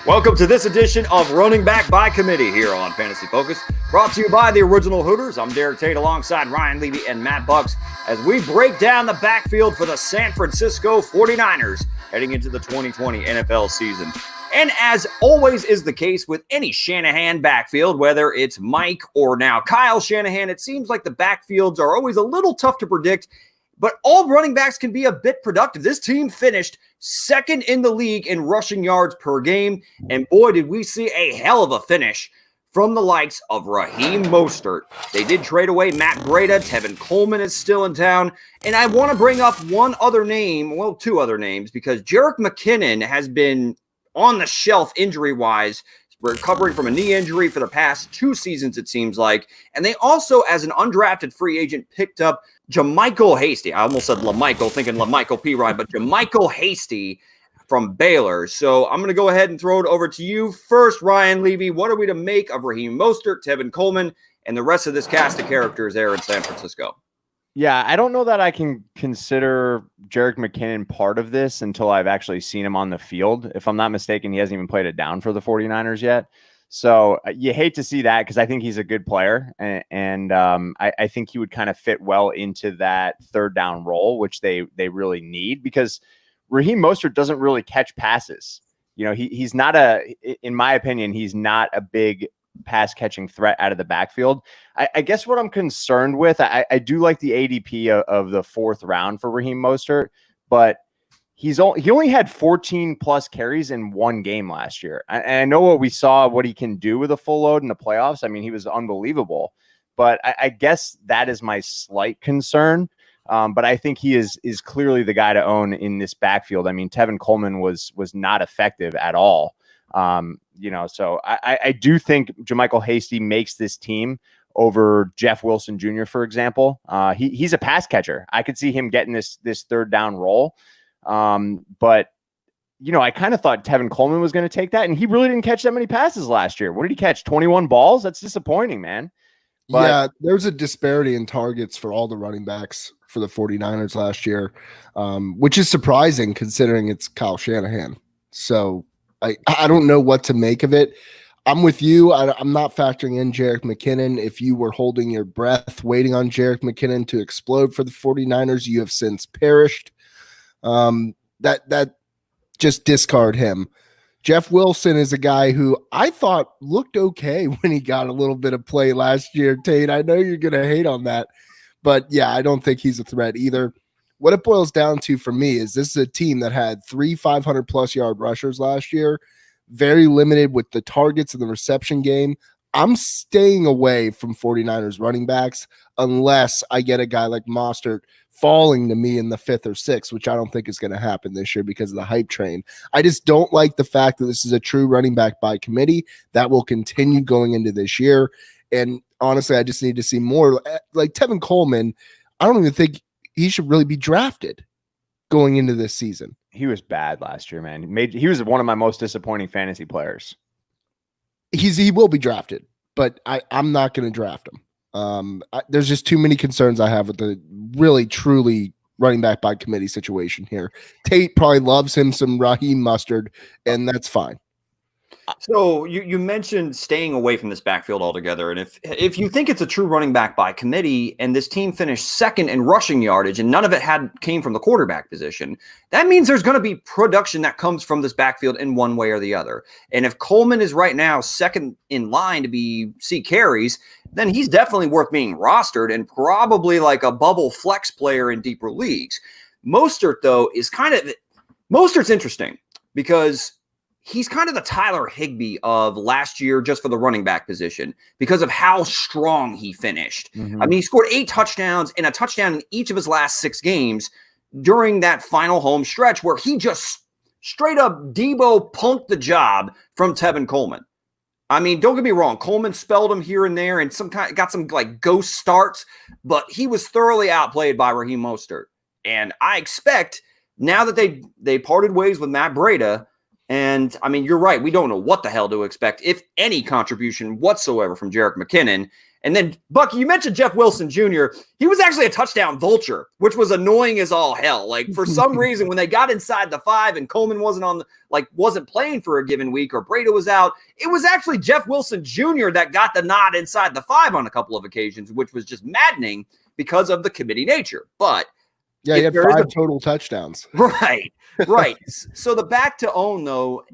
Welcome to this edition of Running Back by Committee here on Fantasy Focus, brought to you by the Original Hooters. I'm Derek Tate alongside Ryan Levy and Matt Bucks as we break down the backfield for the San Francisco 49ers heading into the 2020 NFL season. And as always is the case with any Shanahan backfield, whether it's Mike or now Kyle Shanahan, it seems like the backfields are always a little tough to predict, but all running backs can be a bit productive. This team finished second in the league in rushing yards per game, and boy, did we see a hell of a finish from the likes of Raheem Mostert. They did trade away Matt Breida. Tevin Coleman is still in town, and I want to bring up two other names, because Jerick McKinnon has been on the shelf injury-wise, recovering from a knee injury for the past 2 seasons, it seems like. And they also, as an undrafted free agent, picked up JaMycal Hasty. I almost said LaMichael, thinking LaMichael Pirine, but JaMycal Hasty from Baylor. So I'm going to go ahead and throw it over to you first, Ryan Levy. What are we to make of Raheem Mostert, Tevin Coleman, and the rest of this cast of characters there in San Francisco? Yeah, I don't know that I can consider Jerick McKinnon part of this until I've actually seen him on the field. If I'm not mistaken, he hasn't even played it down for the 49ers yet. So you hate to see that, because I think he's a good player. And I think he would kind of fit well into that third down role, which they really need, because Raheem Mostert doesn't really catch passes. You know, he's not in my opinion, he's not a big pass catching threat out of the backfield. I guess what I'm concerned with, I do like the ADP of the 4th round for Raheem Mostert, but he only had 14 plus carries in 1 game last year. And I know what he can do with a full load in the playoffs. I mean, he was unbelievable, but I guess that is my slight concern. But I think he is clearly the guy to own in this backfield. I mean, Tevin Coleman was not effective at all. So I do think JaMycal Hasty makes this team over Jeff Wilson Jr., for example. He's a pass catcher. I could see him getting this third down role. But I kind of thought Tevin Coleman was going to take that, and he really didn't catch that many passes last year. What did he catch? 21 balls? That's disappointing, man. But yeah, there's a disparity in targets for all the running backs for the 49ers last year, which is surprising considering it's Kyle Shanahan. So I don't know what to make of it. I'm with you. I'm not factoring in Jerick McKinnon. If you were holding your breath, waiting on Jerick McKinnon to explode for the 49ers, you have since perished. That just discard him. Jeff Wilson is a guy who I thought looked okay when he got a little bit of play last year, Tate. I know you're going to hate on that, but yeah, I don't think he's a threat either. What it boils down to for me is this is a team that had 3 500-plus yard rushers last year, very limited with the targets and the reception game. I'm staying away from 49ers running backs unless I get a guy like Mostert falling to me in the 5th or 6th, which I don't think is going to happen this year because of the hype train. I just don't like the fact that this is a true running back by committee that will continue going into this year. And honestly, I just need to see more. Like Tevin Coleman, I don't even think he should really be drafted going into this season. He was bad last year, man. He was one of my most disappointing fantasy players. He will be drafted, but I'm not going to draft him. There's just too many concerns I have with the really, truly running back by committee situation here. Tate probably loves him some Raheem Mostert, and that's fine. So you mentioned staying away from this backfield altogether, and if you think it's a true running back by committee, and this team finished second in rushing yardage, and none of it came from the quarterback position, that means there's going to be production that comes from this backfield in one way or the other. And if Coleman is right now second in line to see carries, then he's definitely worth being rostered and probably like a bubble flex player in deeper leagues. Mostert, though, Mostert's interesting because he's kind of the Tyler Higbee of last year just for the running back position because of how strong he finished. Mm-hmm. I mean, he scored 8 touchdowns and a touchdown in each of his last 6 games during that final home stretch where he just straight up Deebo punked the job from Tevin Coleman. I mean, don't get me wrong. Coleman spelled him here and there and got some like ghost starts, but he was thoroughly outplayed by Raheem Mostert. And I expect now that they parted ways with Matt Breida, and I mean, you're right. We don't know what the hell to expect, if any contribution whatsoever from Jerick McKinnon. And then, Bucky, you mentioned Jeff Wilson Jr. He was actually a touchdown vulture, which was annoying as all hell. Like, for some reason, when they got inside the 5 and Coleman wasn't playing for a given week or Breida was out, it was actually Jeff Wilson Jr. that got the nod inside the 5 on a couple of occasions, which was just maddening because of the committee nature. But yeah, he had 5 total touchdowns. Right. So the back to own, though,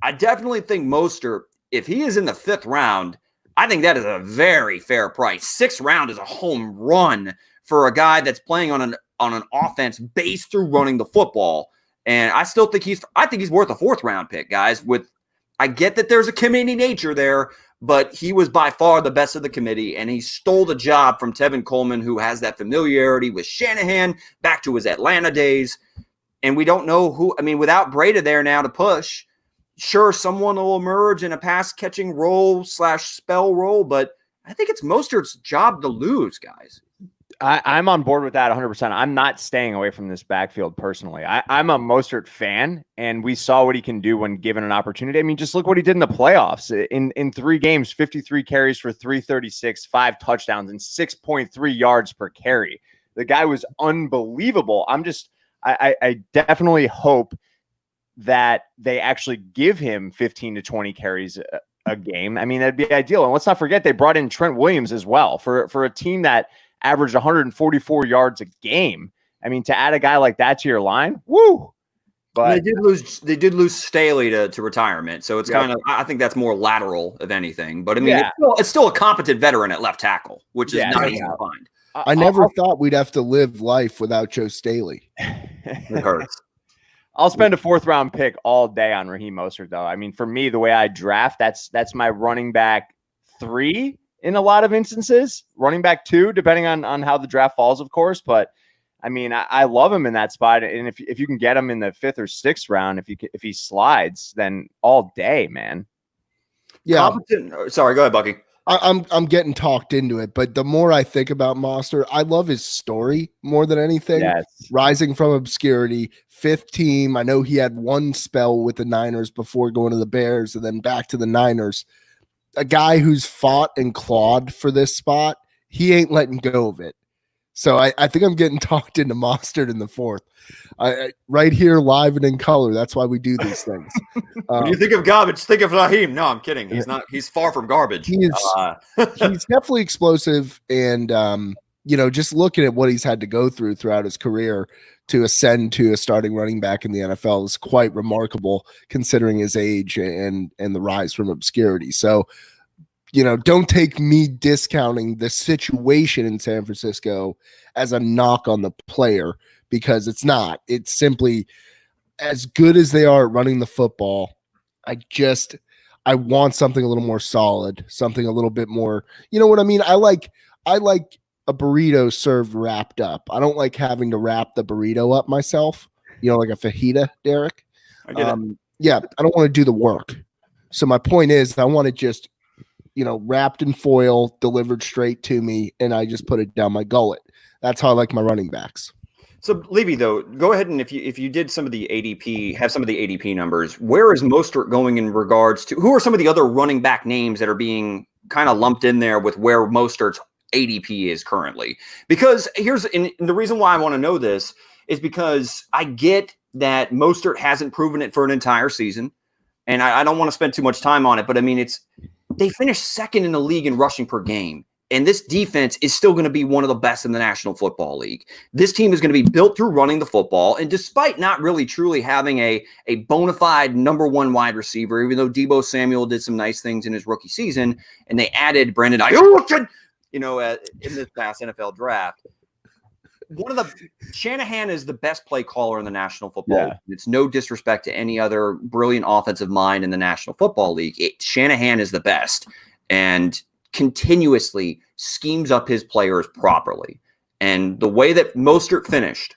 I definitely think Mostert, if he is in the 5th round, I think that is a very fair price. 6th round is a home run for a guy that's playing on an offense based through running the football. And I still think he's worth a 4th round pick, guys. I get that there's a committee nature there, but he was by far the best of the committee, and he stole the job from Tevin Coleman, who has that familiarity with Shanahan back to his Atlanta days. And we don't know who. I mean, without Breida there now to push, sure, someone will emerge in a pass-catching role / spell role, but I think it's Mostert's job to lose, guys. I'm on board with that 100%. I'm not staying away from this backfield personally. I'm a Mostert fan, and we saw what he can do when given an opportunity. I mean, just look what he did in the playoffs. In 3 games, 53 carries for 336, 5 touchdowns, and 6.3 yards per carry. The guy was unbelievable. I definitely hope that they actually give him 15 to 20 carries a game. I mean, that'd be ideal. And let's not forget, they brought in Trent Williams as well for a team that averaged 144 yards a game. I mean, to add a guy like that to your line, woo! But they did lose Staley to retirement, so it's kind of, I think that's more lateral of anything. But I mean, it's still a competent veteran at left tackle, which is not easy to find. I never thought we'd have to live life without Joe Staley. It hurts. I'll spend a 4th round pick all day on Raheem Mostert, though. I mean, for me, the way I draft, that's my running back 3 in a lot of instances, running back 2, depending on how the draft falls, of course. But I mean, I love him in that spot, and if you can get him in the 5th or 6th round, if he slides, then all day, man. Yeah. Sorry, go ahead, Bucky. I'm getting talked into it, but the more I think about Mostert, I love his story more than anything. Yes. Rising from obscurity, 5th team. I know he had one spell with the Niners before going to the Bears and then back to the Niners. A guy who's fought and clawed for this spot, he ain't letting go of it. So I think I'm getting talked into Mostert in the 4th. Right here, live and in color. That's why we do these things. When you think of garbage, think of Raheem. No, I'm kidding. He's not. He's far from garbage. He's definitely explosive, and just looking at what he's had to go throughout his career to ascend to a starting running back in the NFL is quite remarkable, considering his age and the rise from obscurity. So, don't take me discounting the situation in San Francisco as a knock on the player, because it's not. It's simply, as good as they are at running the football, I want something a little more solid, something a little bit more, you know what I mean? I like a burrito served wrapped up. I don't like having to wrap the burrito up myself, like a fajita, Derek. I get it. Yeah, I don't want to do the work. So my point is, I want it just, wrapped in foil, delivered straight to me, and I just put it down my gullet. That's how I like my running backs. So, Levy, though, go ahead and if you did some of the ADP numbers, where is Mostert going in regards to who are some of the other running back names that are being kind of lumped in there with where Mostert's ADP is currently? Because and the reason why I want to know this is because I get that Mostert hasn't proven it for an entire season, and I don't want to spend too much time on it, but I mean, they finished 2nd in the league in rushing per game. And this defense is still going to be one of the best in the National Football League. This team is going to be built through running the football. And despite not really truly having a bona fide number 1 wide receiver, even though Deebo Samuel did some nice things in his rookie season, and they added Brandon Ayuk, in this past NFL draft, Shanahan is the best play caller in the National Football League. It's no disrespect to any other brilliant offensive mind in the National Football League. Shanahan is the best. And continuously schemes up his players properly. And the way that Mostert finished,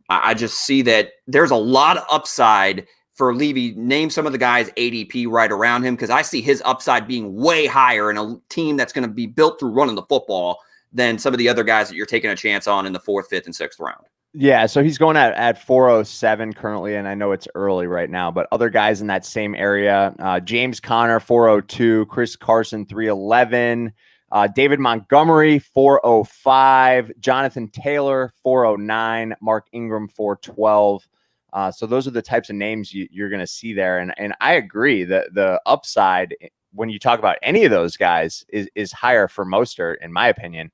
I just see that there's a lot of upside for Levy. Name some of the guys ADP right around him, because I see his upside being way higher in a team that's going to be built through running the football than some of the other guys that you're taking a chance on in the 4th, 5th, and 6th round. Yeah, so he's going at 407 currently, and I know it's early right now, but other guys in that same area, James Conner, 402, Chris Carson, 311, David Montgomery, 405. Jonathan Taylor, 409. Mark Ingram, 412. So those are the types of names you're going to see there. And I agree that the upside, when you talk about any of those guys, is higher for Mostert, in my opinion.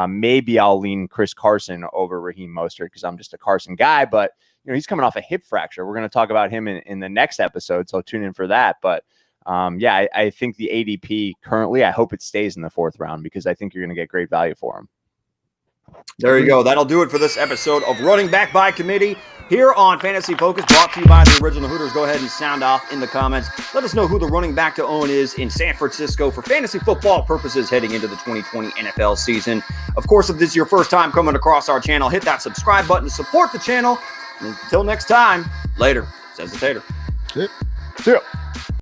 Maybe I'll lean Chris Carson over Raheem Mostert because I'm just a Carson guy, but he's coming off a hip fracture. We're going to talk about him in the next episode, so tune in for that. But I think the ADP currently, I hope it stays in the 4th round because I think you're going to get great value for him. There you go. That'll do it for this episode of Running Back by Committee here on Fantasy Focus, brought to you by the Original Hooters. Go ahead and sound off in the comments. Let us know who the running back to own is in San Francisco for fantasy football purposes heading into the 2020 NFL season. Of course, if this is your first time coming across our channel, hit that subscribe button to support the channel. And until next time, later, says the Tater. Yep. See ya.